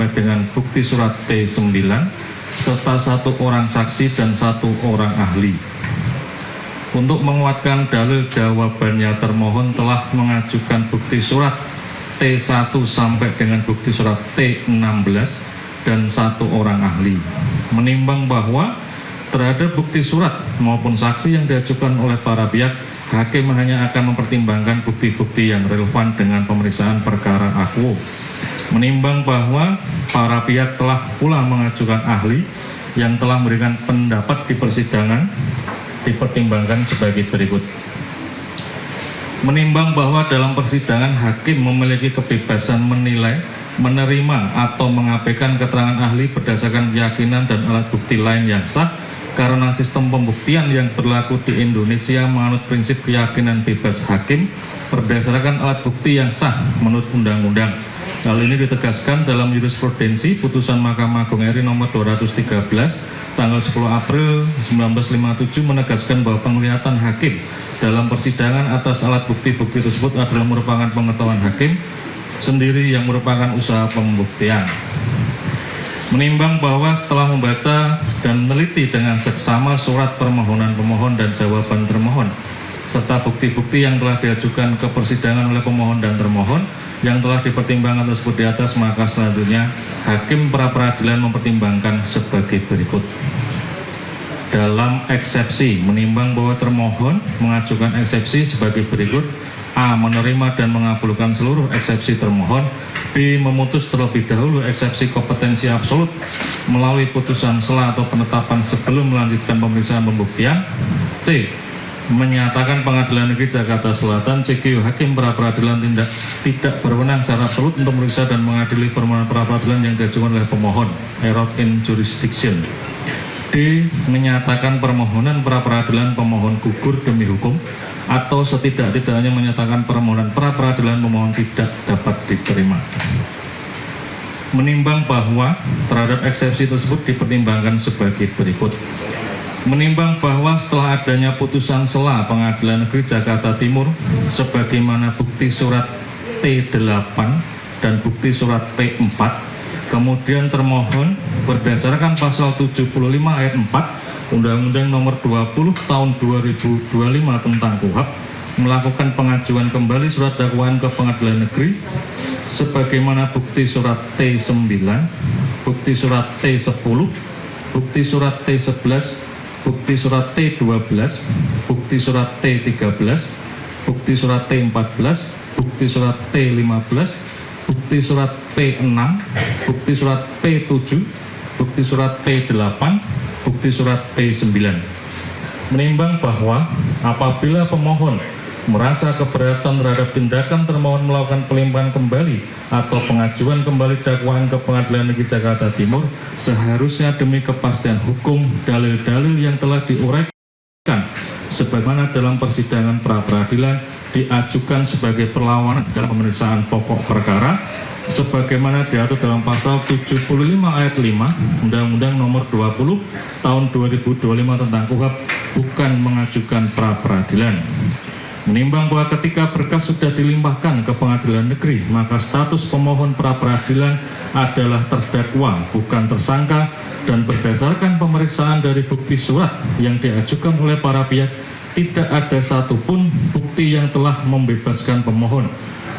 sampai dengan bukti surat P9 serta 1 orang saksi dan 1 orang ahli. Untuk menguatkan dalil jawabannya, termohon telah mengajukan bukti surat T1 sampai dengan bukti surat T16 dan 1 orang ahli. Menimbang bahwa terhadap bukti surat maupun saksi yang diajukan oleh para pihak, hakim hanya akan mempertimbangkan bukti-bukti yang relevan dengan pemeriksaan perkara akuo. Menimbang bahwa para pihak telah pula mengajukan ahli yang telah memberikan pendapat di persidangan, dipertimbangkan sebagai berikut. Menimbang bahwa dalam persidangan hakim memiliki kebebasan menilai, menerima atau mengabaikan keterangan ahli berdasarkan keyakinan dan alat bukti lain yang sah, karena sistem pembuktian yang berlaku di Indonesia menganut prinsip keyakinan bebas hakim berdasarkan alat bukti yang sah menurut undang-undang. Hal ini ditegaskan dalam jurisprudensi putusan Mahkamah Agung RI nomor 213 tanggal 10 April 1957 menegaskan bahwa penglihatan hakim dalam persidangan atas alat bukti-bukti tersebut adalah merupakan pengetahuan hakim sendiri yang merupakan usaha pembuktian. Menimbang bahwa setelah membaca dan meneliti dengan seksama surat permohonan pemohon dan jawaban termohon, serta bukti-bukti yang telah diajukan ke persidangan oleh pemohon dan termohon yang telah dipertimbangkan tersebut di atas, maka selanjutnya hakim pra-peradilan mempertimbangkan sebagai berikut. Dalam eksepsi, menimbang bahwa termohon mengajukan eksepsi sebagai berikut: A. Menerima dan mengabulkan seluruh eksepsi termohon. B. Memutus terlebih dahulu eksepsi kompetensi absolut melalui putusan sela atau penetapan sebelum melanjutkan pemeriksaan pembuktian. C. Menyatakan Pengadilan Negeri Jakarta Selatan CGU hakim pra-peradilan tidak berwenang secara absolut untuk memeriksa dan mengadili permohonan pra-peradilan yang diajukan oleh pemohon, error in jurisdiction. D. Menyatakan permohonan pra-peradilan pemohon gugur demi hukum, atau setidak-tidaknya menyatakan permohonan pra-peradilan pemohon tidak dapat diterima. Menimbang bahwa terhadap eksepsi tersebut dipertimbangkan sebagai berikut. Menimbang bahwa setelah adanya putusan sela Pengadilan Negeri Jakarta Timur sebagaimana bukti surat T8 dan bukti surat P4, kemudian termohon berdasarkan pasal 75 ayat 4 Undang-Undang nomor 20 tahun 2025 tentang KUHP melakukan pengajuan kembali surat dakwaan ke Pengadilan Negeri sebagaimana bukti surat T9, bukti surat T10, bukti surat T11, bukti surat T12, bukti surat T13, bukti surat T14, bukti surat T15, bukti surat P6, bukti surat P7, bukti surat P8, bukti surat P9. Menimbang bahwa apabila pemohon merasa keberatan terhadap tindakan termohon melakukan pelimpahan kembali atau pengajuan kembali dakwaan ke Pengadilan Negeri Jakarta Timur, seharusnya demi kepastian hukum dalil-dalil yang telah diuraikan sebagaimana dalam persidangan pra-peradilan diajukan sebagai perlawanan dalam pemeriksaan pokok perkara sebagaimana diatur dalam pasal 75 ayat 5 Undang-Undang nomor 20 tahun 2025 tentang KUHP, bukan mengajukan pra-peradilan. Menimbang bahwa ketika berkas sudah dilimpahkan ke Pengadilan Negeri, maka status pemohon pra-peradilan adalah terdakwa, bukan tersangka, dan berdasarkan pemeriksaan dari bukti surat yang diajukan oleh para pihak, tidak ada satupun bukti yang telah membebaskan pemohon.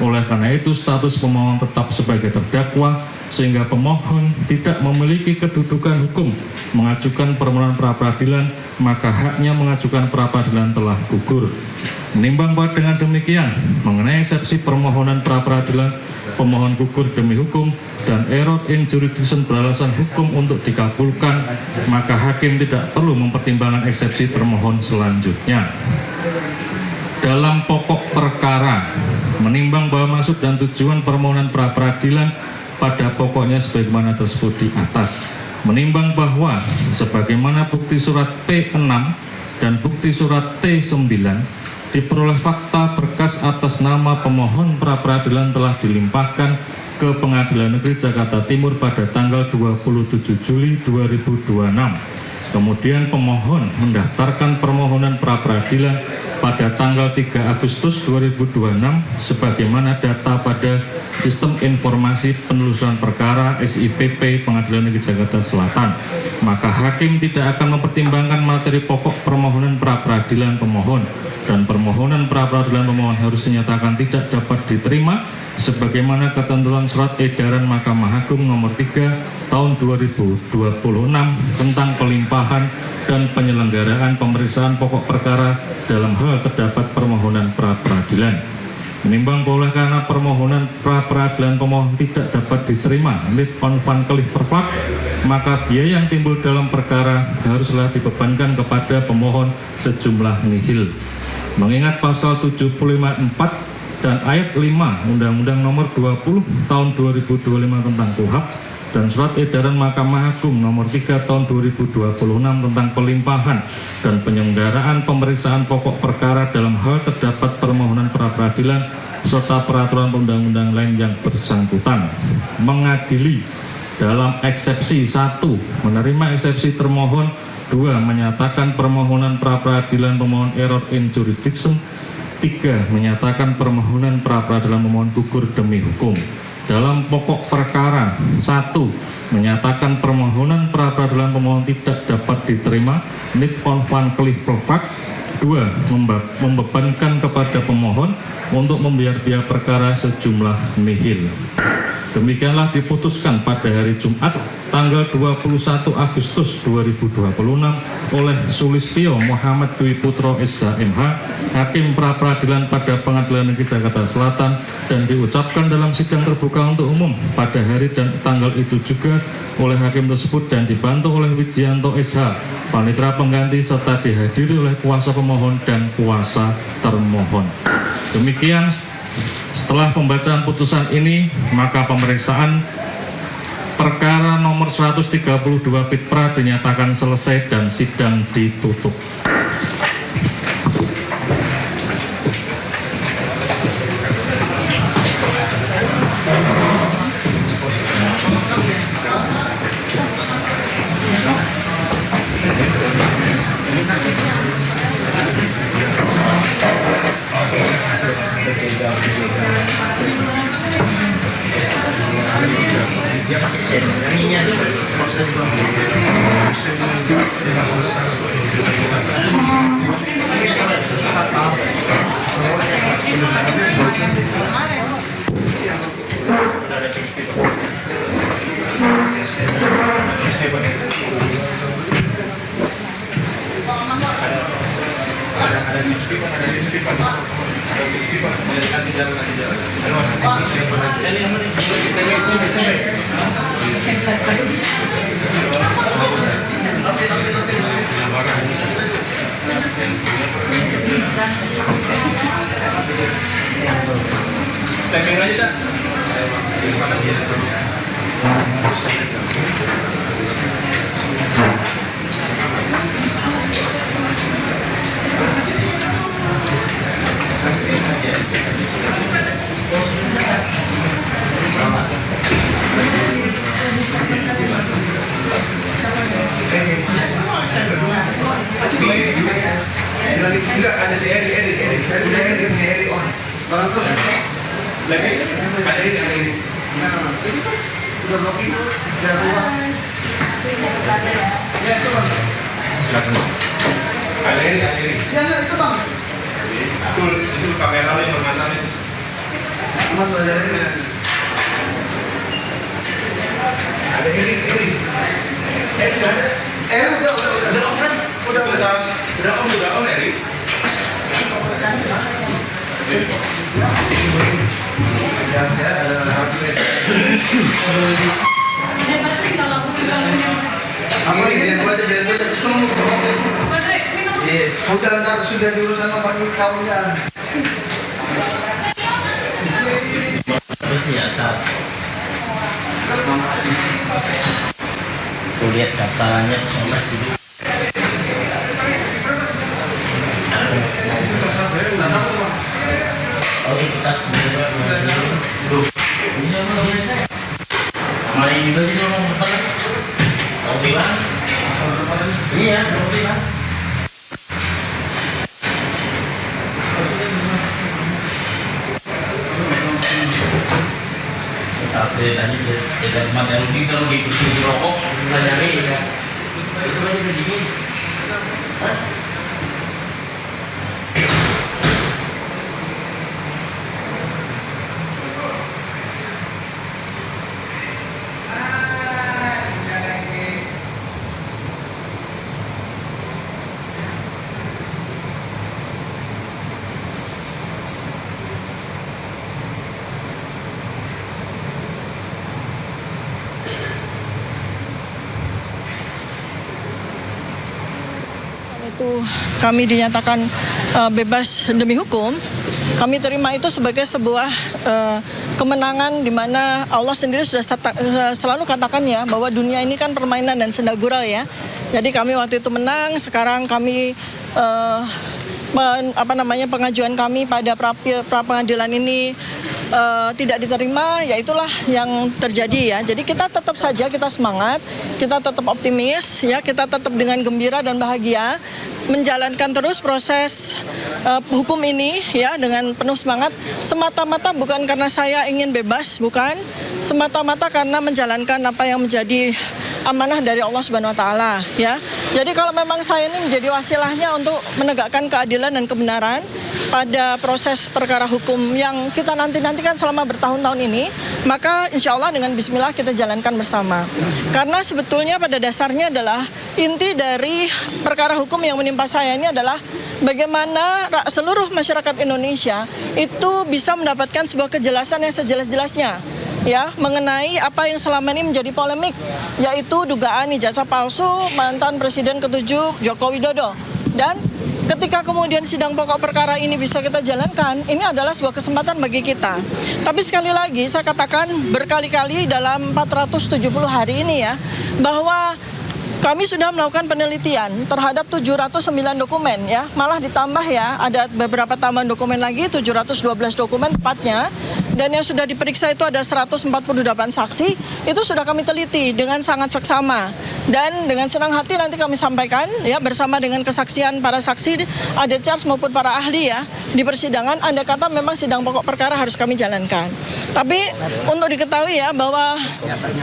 Oleh karena itu, status pemohon tetap sebagai terdakwa, sehingga pemohon tidak memiliki kedudukan hukum mengajukan permohonan pra-peradilan, maka haknya mengajukan pra-peradilan telah gugur. Menimbang bahwa dengan demikian, mengenai eksepsi permohonan pra-peradilan, pemohon gugur demi hukum, dan error in jurisdiction beralasan hukum untuk dikabulkan, maka hakim tidak perlu mempertimbangkan eksepsi termohon selanjutnya. Dalam pokok perkara, menimbang bahwa maksud dan tujuan permohonan pra-peradilan pada pokoknya sebagaimana tersebut di atas. Menimbang bahwa sebagaimana bukti surat P6 dan bukti surat T9 diperoleh fakta berkas atas nama pemohon pra-peradilan telah dilimpahkan ke Pengadilan Negeri Jakarta Timur pada tanggal 27 Juli 2026. Kemudian pemohon mendaftarkan permohonan pra-peradilan pada tanggal 3 Agustus 2026 sebagaimana data pada Sistem Informasi Penelusuran Perkara SIPP Pengadilan Negeri Jakarta Selatan. Maka hakim tidak akan mempertimbangkan materi pokok permohonan pra-peradilan pemohon dan permohonan pra-peradilan pemohon harus dinyatakan tidak dapat diterima sebagaimana ketentuan Surat Edaran Mahkamah Agung nomor 3 tahun 2026 tentang pelimpahan dan penyelenggaraan pemeriksaan pokok perkara dalam hal terdapat permohonan pra-peradilan. Menimbang bahwa karena permohonan pra-peradilan pemohon tidak dapat diterima lit konvan kelih perplat, maka biaya yang timbul dalam perkara haruslah dibebankan kepada pemohon sejumlah nihil. Mengingat pasal 75(4) dan ayat 5 Undang-Undang Nomor 20 Tahun 2025 tentang KUHP dan Surat Edaran Mahkamah Agung Nomor 3 Tahun 2026 tentang pelimpahan dan penyelenggaraan pemeriksaan pokok perkara dalam hal terdapat permohonan pra-peradilan serta peraturan undang-undang lain yang bersangkutan mengadili dalam eksepsi 1 menerima eksepsi termohon, 2 menyatakan permohonan pra-peradilan pemohon error in jurisdiction, 3 menyatakan permohonan pra-peradilan pemohon gugur demi hukum. Dalam pokok perkara 1 menyatakan permohonan pra-peradilan pemohon tidak dapat diterima nit konvan kelih perplat, 2 membebankan kepada pemohon untuk membayar biaya perkara sejumlah nihil. Demikianlah diputuskan pada hari Jumat tanggal 21 Agustus 2026 oleh Sulistyo Muhammad Dwi Putro SH.MH, Hakim Pra-Peradilan pada Pengadilan Negeri Jakarta Selatan, dan diucapkan dalam sidang terbuka untuk umum pada hari dan tanggal itu juga oleh hakim tersebut dan dibantu oleh Wijianto SH, panitera pengganti, serta dihadiri oleh kuasa pemohon dan kuasa termohon. Demikian. Setelah pembacaan putusan ini, maka pemeriksaan perkara nomor 132 Pitpra dinyatakan selesai dan sidang ditutup. Enggak, ada si Eri on. Kalau tuh lagi ada ini. Nah, ini tuh sudah blocking, sudah luas. Ya itu bang. Silakan. Ada ini. Ya enggak itu bang. Itu kamera yang bermasalah itu. Mas ada ini. Ada ini. Udah on Eri. Apa ini yang gua aja biar gua udah ntar sudah diurus sama pagi kaunya. Terus ya saat aku lihat daftarannya soalnya dulu. Oh kita sebenarnya dulu. Sama yang juga sih mau bertanya. Tahu bilang Iya, berarti kan. Tapi tadi tidak mati rugi kalau diikuti rokok, susah nyari ya. Itu aja udah dingin. Itu kami dinyatakan bebas demi hukum, kami terima itu sebagai sebuah kemenangan di mana Allah sendiri sudah selalu katakan ya bahwa dunia ini kan permainan dan senda gurau ya. Jadi kami waktu itu menang, sekarang kami pengajuan kami pada pra pengadilan ini tidak diterima, ya itulah yang terjadi ya. Jadi kita tetap saja, kita semangat, kita tetap optimis ya, kita tetap dengan gembira dan bahagia menjalankan terus proses hukum ini ya dengan penuh semangat, semata-mata bukan karena saya ingin bebas, bukan, semata-mata karena menjalankan apa yang menjadi amanah dari Allah Subhanahu wa taala ya. Jadi kalau memang saya ini menjadi wasilahnya untuk menegakkan keadilan dan kebenaran pada proses perkara hukum yang kita nanti-nantikan selama bertahun-tahun ini, maka insya Allah dengan bismillah kita jalankan bersama. Karena sebetulnya pada dasarnya adalah inti dari perkara hukum yang menimpa saya ini adalah bagaimana seluruh masyarakat Indonesia itu bisa mendapatkan sebuah kejelasan yang sejelas-jelasnya ya mengenai apa yang selama ini menjadi polemik, yaitu dugaan ijazah palsu mantan Presiden ke-7 Joko Widodo. Dan ketika kemudian sidang pokok perkara ini bisa kita jalankan, ini adalah sebuah kesempatan bagi kita. Tapi sekali lagi saya katakan berkali-kali dalam 470 hari ini ya, bahwa kami sudah melakukan penelitian terhadap 709 dokumen ya, malah ditambah ya, ada beberapa tambahan dokumen lagi, 712 dokumen tepatnya, dan yang sudah diperiksa itu ada 148 saksi, itu sudah kami teliti dengan sangat seksama. Dan dengan senang hati nanti kami sampaikan ya bersama dengan kesaksian para saksi, ada charge maupun para ahli ya di persidangan, andai kata memang sidang pokok perkara harus kami jalankan. Tapi untuk diketahui ya bahwa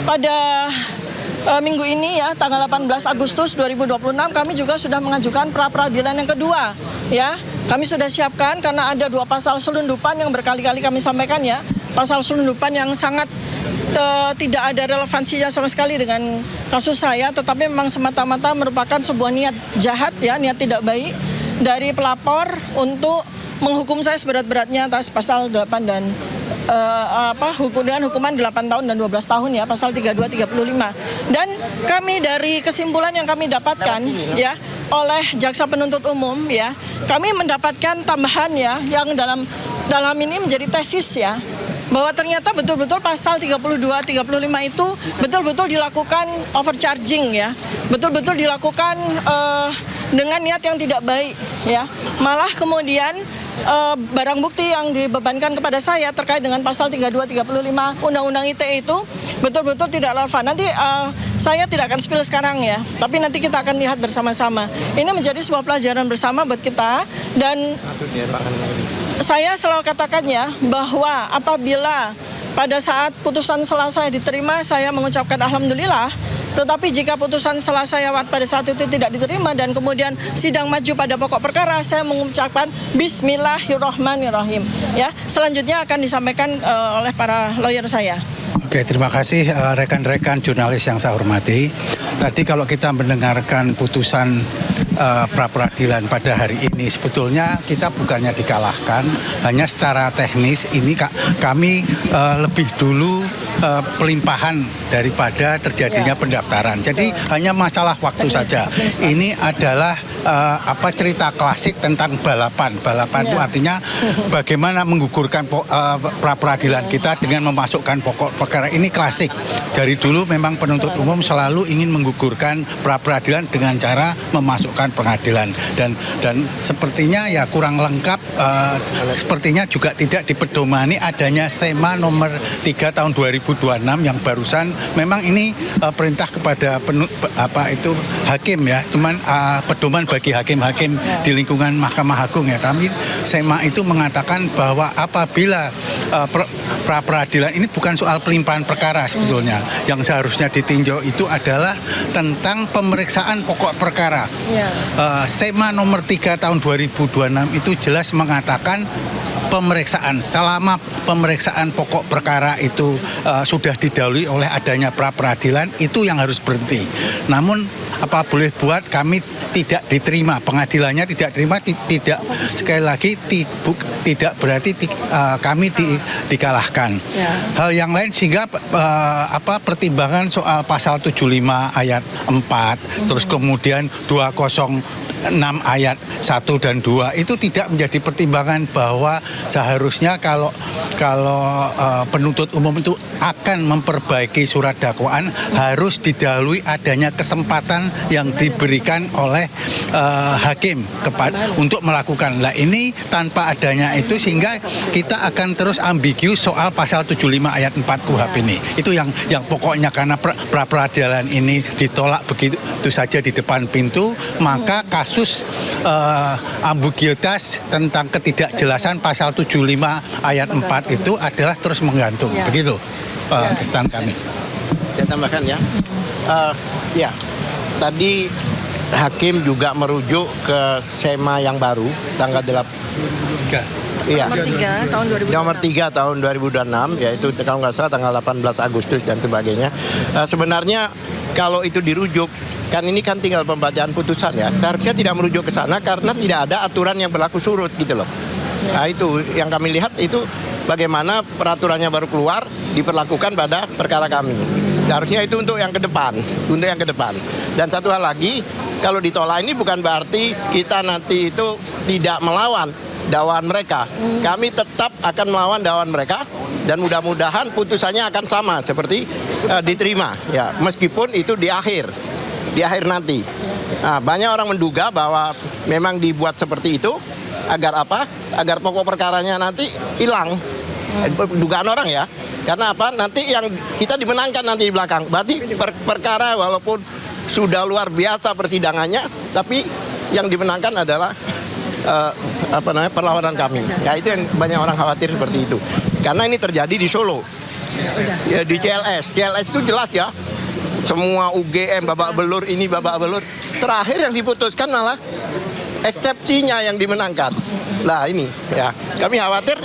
pada minggu ini ya tanggal 18 Agustus 2026 kami juga sudah mengajukan pra peradilan yang kedua ya. Kami sudah siapkan karena ada 2 pasal selundupan yang berkali-kali kami sampaikan ya. Pasal selundupan yang sangat tidak ada relevansinya sama sekali dengan kasus saya, tetapi memang semata-mata merupakan sebuah niat jahat ya, niat tidak baik dari pelapor untuk menghukum saya seberat-beratnya atas pasal 8 dan dengan hukuman 8 tahun dan 12 tahun ya, pasal 32 35. Dan kami dari kesimpulan yang kami dapatkan ya oleh jaksa penuntut umum ya, kami mendapatkan tambahan ya yang dalam ini menjadi tesis ya, bahwa ternyata betul-betul pasal 32 35 itu betul-betul dilakukan overcharging ya, betul-betul dilakukan dengan niat yang tidak baik ya. Malah kemudian barang bukti yang dibebankan kepada saya terkait dengan pasal 32 35 Undang-Undang ITE itu betul-betul tidak relevan. Nanti saya tidak akan spill sekarang ya, tapi nanti kita akan lihat bersama-sama. Ini menjadi sebuah pelajaran bersama buat kita, dan saya selalu katakan ya bahwa apabila pada saat putusan selesai diterima, saya mengucapkan alhamdulillah. Tetapi jika putusan selesai pada saat itu tidak diterima dan kemudian sidang maju pada pokok perkara, saya mengucapkan Bismillahirrahmanirrahim. Ya, selanjutnya akan disampaikan oleh para lawyer saya. Oke, terima kasih rekan-rekan jurnalis yang saya hormati. Tadi kalau kita mendengarkan putusan pra peradilan pada hari ini, sebetulnya kita bukannya dikalahkan, hanya secara teknis ini kami lebih dulu pelimpahan daripada terjadinya pendaftaran. Jadi hanya masalah waktu saja. Ini adalah cerita klasik tentang balapan. Balapan itu artinya bagaimana menggugurkan pra peradilan kita dengan memasukkan pokok perkara. Ini klasik. Dari dulu memang penuntut umum selalu ingin menggugurkan pra peradilan dengan cara memasukkan pengadilan, dan sepertinya ya kurang lengkap. Sepertinya juga tidak dipedomani adanya SEMA nomor 3 tahun 2026 yang barusan. Memang ini perintah kepada hakim ya, cuman pedoman bagi hakim-hakim di lingkungan Mahkamah Agung ya. Tapi SEMA itu mengatakan bahwa apabila pra peradilan ini bukan soal pelimpahan perkara sebetulnya, yang seharusnya ditinjau itu adalah tentang pemeriksaan pokok perkara. SEMA nomor 3 tahun 2026 itu jelas mengatakan pemeriksaan, selama pemeriksaan pokok perkara itu sudah didahului oleh adanya pra peradilan, itu yang harus berhenti. Namun apa boleh buat, kami tidak diterima, pengadilannya tidak terima, tidak, sekali lagi tidak berarti kami dikalahkan. Hal yang lain sehingga pertimbangan soal pasal 75 ayat 4 terus kemudian 206 ayat 1 dan 2 itu tidak menjadi pertimbangan bahwa seharusnya kalau penuntut umum itu akan memperbaiki surat dakwaan harus didahului adanya kesempatan yang diberikan oleh hakim untuk melakukan. Nah ini tanpa adanya itu sehingga kita akan terus ambigu soal pasal 75 ayat 4 KUHP ini. Itu yang pokoknya karena pra peradilan ini ditolak begitu saja di depan pintu, maka kasus ambiguitas tentang ketidakjelasan pasal 75 ayat 4 itu adalah terus menggantung. Begitu kesan kami. Saya tambahkan ya. Ya, tadi hakim juga merujuk ke SEMA yang baru tanggal 8. Iya. Nomor 3 tahun 2026, yaitu kalau nggak salah tanggal 18 Agustus dan sebagainya. Sebenarnya kalau itu dirujuk, kan ini kan tinggal pembacaan putusan ya. Seharusnya tidak merujuk ke sana karena tidak ada aturan yang berlaku surut gitu loh. Nah itu yang kami lihat itu bagaimana peraturannya baru keluar diperlakukan pada perkara kami. Seharusnya itu untuk yang ke depan, Dan satu hal lagi, kalau ditolak ini bukan berarti kita nanti itu tidak melawan dakwaan mereka. Kami tetap akan melawan dakwaan mereka dan mudah-mudahan putusannya akan sama seperti diterima ya, meskipun itu di akhir nanti. Nah, banyak orang menduga bahwa memang dibuat seperti itu agar apa? Agar pokok perkaranya nanti hilang. Dugaan orang ya. Karena apa? Nanti yang kita dimenangkan nanti di belakang. Berarti perkara walaupun sudah luar biasa persidangannya, tapi yang dimenangkan adalah perlawanan kami. Ya itu yang banyak orang khawatir seperti itu. Karena ini terjadi di Solo. Ya, di CLS itu jelas ya. Semua UGM babak belur ini babak belur. Terakhir yang diputuskan malah eksepsinya yang dimenangkan. Nah ini ya, kami khawatir.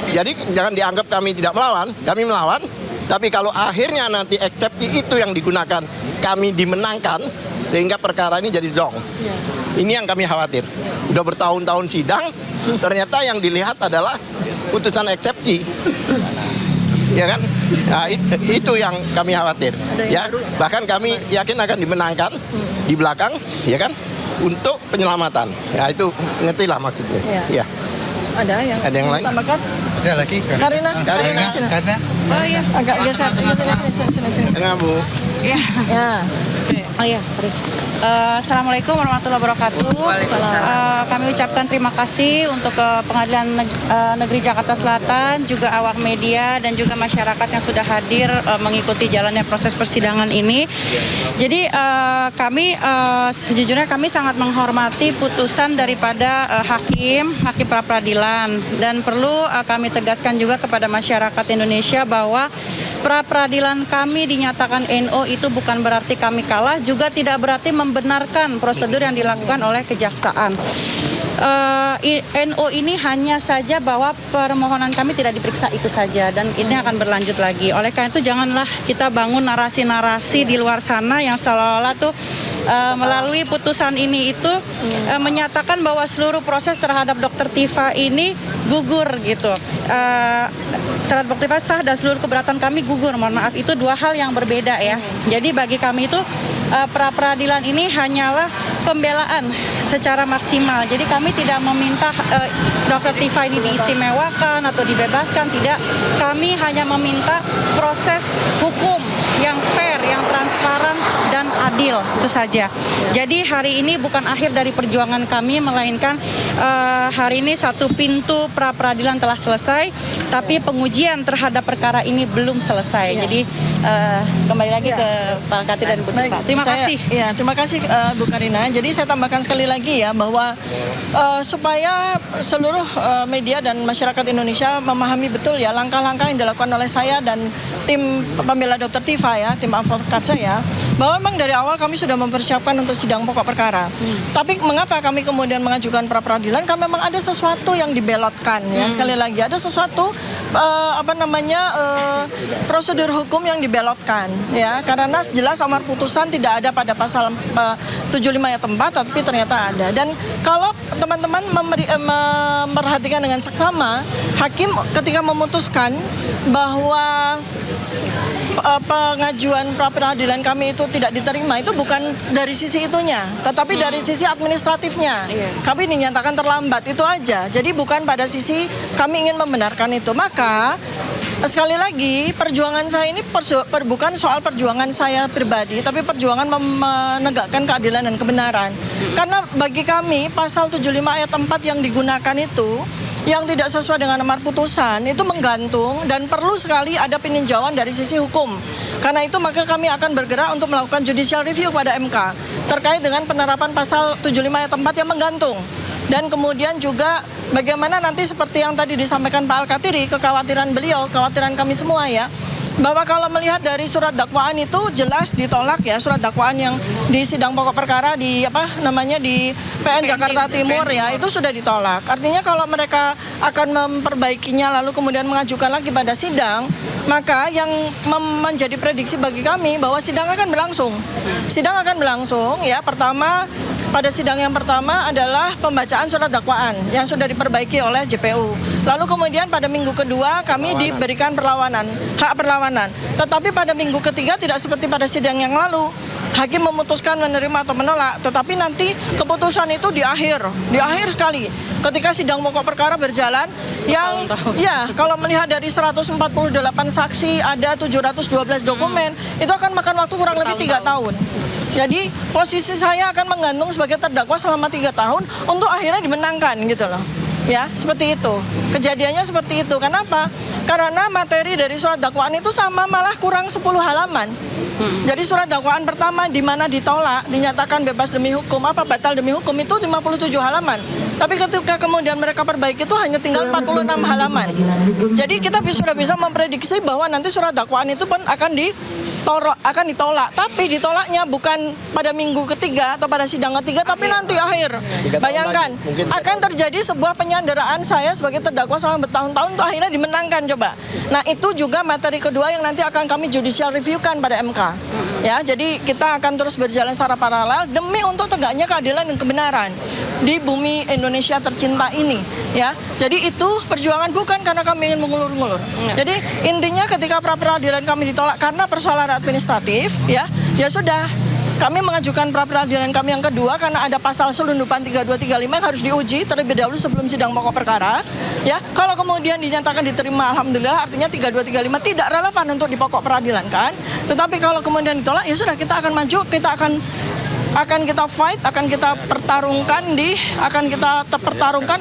Jadi jangan dianggap kami tidak melawan, kami melawan. Tapi kalau akhirnya nanti eksepsi itu yang digunakan, kami dimenangkan, sehingga perkara ini jadi zong. Ini yang kami khawatir. Udah bertahun-tahun sidang, ternyata yang dilihat adalah putusan eksepsi. Ya kan? Nah, itu yang kami khawatir. Ya, bahkan kami yakin akan dimenangkan di belakang, ya kan? Untuk penyelamatan. Ya itu ngertilah maksudnya. Ya. Ada yang lain? Tambahkan? Ada lagi? Karina. Karina. Oh iya. Agak geser. Sini. Tengah Bu. Iya. Ya. Oh iya. Assalamualaikum warahmatullahi wabarakatuh. Kami ucapkan terima kasih untuk Pengadilan Negeri Jakarta Selatan, juga awak media dan juga masyarakat yang sudah hadir mengikuti jalannya proses persidangan ini. Jadi kami sejujurnya kami sangat menghormati putusan daripada hakim pra peradilan, dan perlu kami tegaskan juga kepada masyarakat Indonesia bahwa pra peradilan kami dinyatakan NO itu bukan berarti kami kalah, juga tidak berarti membenarkan prosedur yang dilakukan oleh kejaksaan. NO ini hanya saja bahwa permohonan kami tidak diperiksa itu saja, dan ini akan berlanjut lagi. Oleh karena itu janganlah kita bangun narasi-narasi di luar sana yang seolah-olah tuh melalui putusan ini itu menyatakan bahwa seluruh proses terhadap Dr. Tifa ini gugur gitu. Terhadap Dr. Tifa sah dan seluruh keberatan kami gugur. Mohon maaf, itu dua hal yang berbeda ya. Jadi bagi kami itu pra peradilan ini hanyalah pembelaan secara maksimal. Jadi kami tidak meminta Dr. Tifa ini diistimewakan atau dibebaskan, tidak. Kami hanya meminta proses hukum yang fair, yang transparan dan adil, itu saja. Jadi hari ini bukan akhir dari perjuangan kami, melainkan hari ini satu pintu pra peradilan telah selesai, tapi pengujian terhadap perkara ini belum selesai. Jadi kembali lagi ke Pak Kati dan Bu Tifa. Terima kasih. Ya, terima kasih Bu Karina. Jadi saya tambahkan sekali lagi ya bahwa supaya seluruh media dan masyarakat Indonesia memahami betul ya langkah-langkah yang dilakukan oleh saya dan tim pembela Dr. Tifa ya, tim advokat saya, bahwa memang dari awal kami sudah mempersiapkan untuk sidang pokok perkara. Tapi mengapa kami kemudian mengajukan pra peradilan? Karena memang ada sesuatu yang dibelotkan ya. Sekali lagi ada sesuatu prosedur hukum yang dibelotkan ya. Karena jelas amar putusan tidak ada pada pasal 75 ayat 4, tapi ternyata ada. Dan kalau teman-teman memperhatikan dengan seksama, hakim ketika memutuskan bahwa pengajuan pra peradilan kami itu tidak diterima, itu bukan dari sisi itunya, tetapi dari sisi administratifnya. Kami dinyatakan terlambat, itu aja. Jadi bukan pada sisi kami ingin membenarkan itu. Maka sekali lagi perjuangan saya ini bukan soal perjuangan saya pribadi, tapi perjuangan menegakkan keadilan dan kebenaran. Karena bagi kami pasal 75 ayat 4 yang digunakan itu yang tidak sesuai dengan amar putusan itu menggantung dan perlu sekali ada peninjauan dari sisi hukum. Karena itu maka kami akan bergerak untuk melakukan judicial review kepada MK terkait dengan penerapan pasal 75 ayat 4 yang menggantung. Dan kemudian juga bagaimana nanti seperti yang tadi disampaikan Pak Al-Katiri, kekhawatiran beliau, kekhawatiran kami semua ya, bahwa kalau melihat dari surat dakwaan itu jelas ditolak ya, surat dakwaan yang di sidang pokok perkara di di PN Jakarta Timur ya, itu sudah ditolak. Artinya kalau mereka akan memperbaikinya lalu kemudian mengajukan lagi pada sidang, maka yang menjadi prediksi bagi kami bahwa sidang akan berlangsung. Sidang akan berlangsung ya, pertama pada sidang yang pertama adalah pembacaan surat dakwaan yang sudah diperbaiki oleh JPU. Lalu kemudian pada minggu kedua kami diberikan hak perlawanan. Tetapi pada minggu ketiga tidak seperti pada sidang yang lalu. Hakim memutuskan menerima atau menolak, tetapi nanti keputusan itu di akhir sekali. Ketika sidang pokok perkara berjalan, yang ya kalau melihat dari 148 saksi, ada 712 dokumen, itu akan makan waktu kurang lebih 3 tahun. Jadi posisi saya akan menggantung sebagai terdakwa selama 3 tahun untuk akhirnya dimenangkan gitu loh. Ya, seperti itu. Kejadiannya seperti itu. Kenapa? Karena materi dari surat dakwaan itu sama, malah kurang 10 halaman. Jadi surat dakwaan pertama di mana ditolak, dinyatakan bebas demi hukum, batal demi hukum itu 57 halaman. Tapi ketika kemudian mereka perbaiki itu hanya tinggal 46 halaman. Jadi kita sudah bisa memprediksi bahwa nanti surat dakwaan itu pun akan ditolak. Tapi ditolaknya bukan pada minggu ketiga atau pada sidang ketiga, tapi nanti akhir. Bayangkan, akan terjadi sebuah penyanderaan saya sebagai terdakwa selama bertahun-tahun, untuk akhirnya dimenangkan coba. Nah itu juga materi kedua yang nanti akan kami judicial review-kan pada MK. Ya, jadi kita akan terus berjalan secara paralel demi untuk tegaknya keadilan dan kebenaran di bumi Indonesia tercinta ini. Ya, jadi itu perjuangan bukan karena kami ingin mengulur-ngulur. Jadi intinya ketika pra peradilan kami ditolak karena persoalan administratif, ya sudah. Kami mengajukan pra peradilan kami yang kedua karena ada pasal selundupan 3235 yang harus diuji terlebih dahulu sebelum sidang pokok perkara. Ya, kalau kemudian dinyatakan diterima, alhamdulillah, artinya 3235 tidak relevan untuk di pokok peradilan kan. Tetapi kalau kemudian ditolak, ya sudah, kita akan maju, kita akan kita fight, akan kita pertarungkan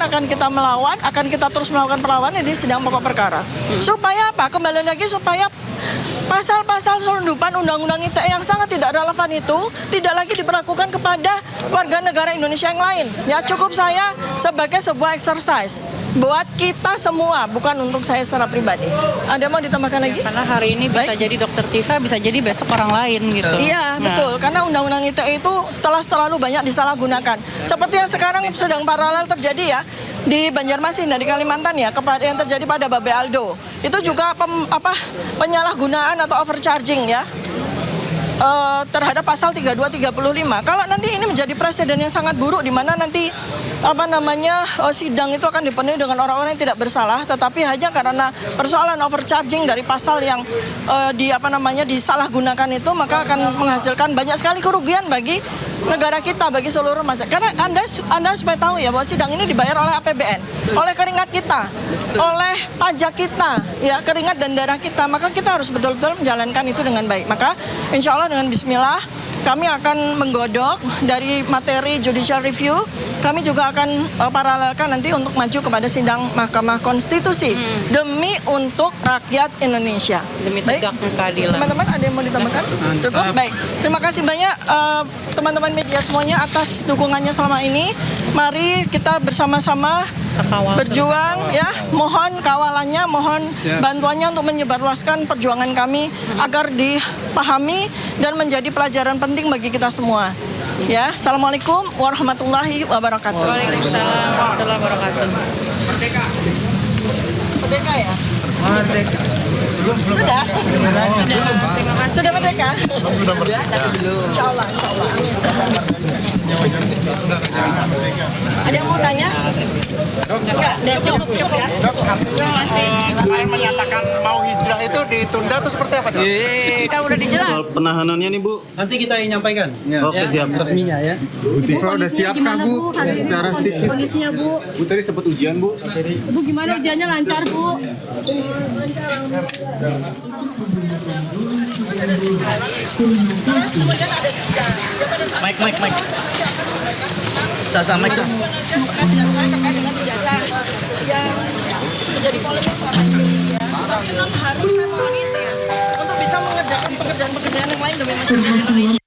akan kita melawan, akan kita terus melakukan perlawanan di sidang pokok perkara. Supaya apa? Kembali lagi supaya pasal-pasal selundupan Undang-Undang ITE yang sangat tidak relevan itu tidak lagi diberlakukan kepada warga negara Indonesia yang lain. Ya, cukup saya sebagai sebuah exercise buat kita semua, bukan untuk saya secara pribadi. Ada mau ditambahkan lagi? Karena hari ini bisa jadi Dr. Tifa, bisa jadi besok orang lain gitu. Iya, betul. Karena Undang-Undang ITE itu terlalu banyak disalahgunakan. Seperti yang sekarang sedang paralel terjadi ya di Banjarmasin dan di Kalimantan ya, yang terjadi pada Babe Aldo. Itu juga penyalahgunaan atau overcharging ya. terhadap pasal 32-35. Kalau nanti ini menjadi presiden yang sangat buruk di mana nanti sidang itu akan dipenuhi dengan orang-orang yang tidak bersalah, tetapi hanya karena persoalan overcharging dari pasal yang disalahgunakan itu, maka akan menghasilkan banyak sekali kerugian bagi negara kita, bagi seluruh masyarakat. Karena Anda supaya tahu ya bahwa sidang ini dibayar oleh APBN, oleh keringat kita, oleh pajak kita, ya keringat dan darah kita. Maka kita harus betul-betul menjalankan itu dengan baik. Maka insya Allah dengan bismillah kami akan menggodok dari materi judicial review. Kami juga akan paralelkan nanti untuk maju kepada sidang Mahkamah Konstitusi demi untuk rakyat Indonesia. Demi tegaknya keadilan. Teman-teman ada yang mau ditambahkan? Cukup? Baik. Terima kasih banyak teman-teman media semuanya atas dukungannya selama ini. Mari kita bersama-sama berjuang ya. Mohon kawalannya, mohon bantuannya untuk menyebarluaskan perjuangan kami agar dipahami dan menjadi pelajaran penting bagi kita semua. Ya, assalamualaikum warahmatullahi wabarakatuh. Waalaikumsalam warahmatullahi wabarakatuh. Merdeka ya? Merdeka. Sudah? Terima kasih. Sudah merdeka? Sudah merdeka. Insya Allah, insya Allah. Ada yang mau tanya? Enggak, cukup ya. Terima kasih. Kalian menyatakan mau hijrah itu ditunda atau seperti apa? Kita udah dijelas. Soal penahanannya nih Bu. Nanti kita yang nyampaikan. Oke, siap. Resminya ya. Bu Tifa udah siapkah Bu secara psikis? Kondisinya Bu. Bu tadi sempat ujian Bu. Bu gimana ujiannya lancar Bu? Mike. Sasa, Mike. Saya terkait dengan ijazah yang menjadi polemik selama ini. Memang harus saya mohon izin untuk bisa mengerjakan pekerjaan-pekerjaan yang lain demi masyarakat Indonesia.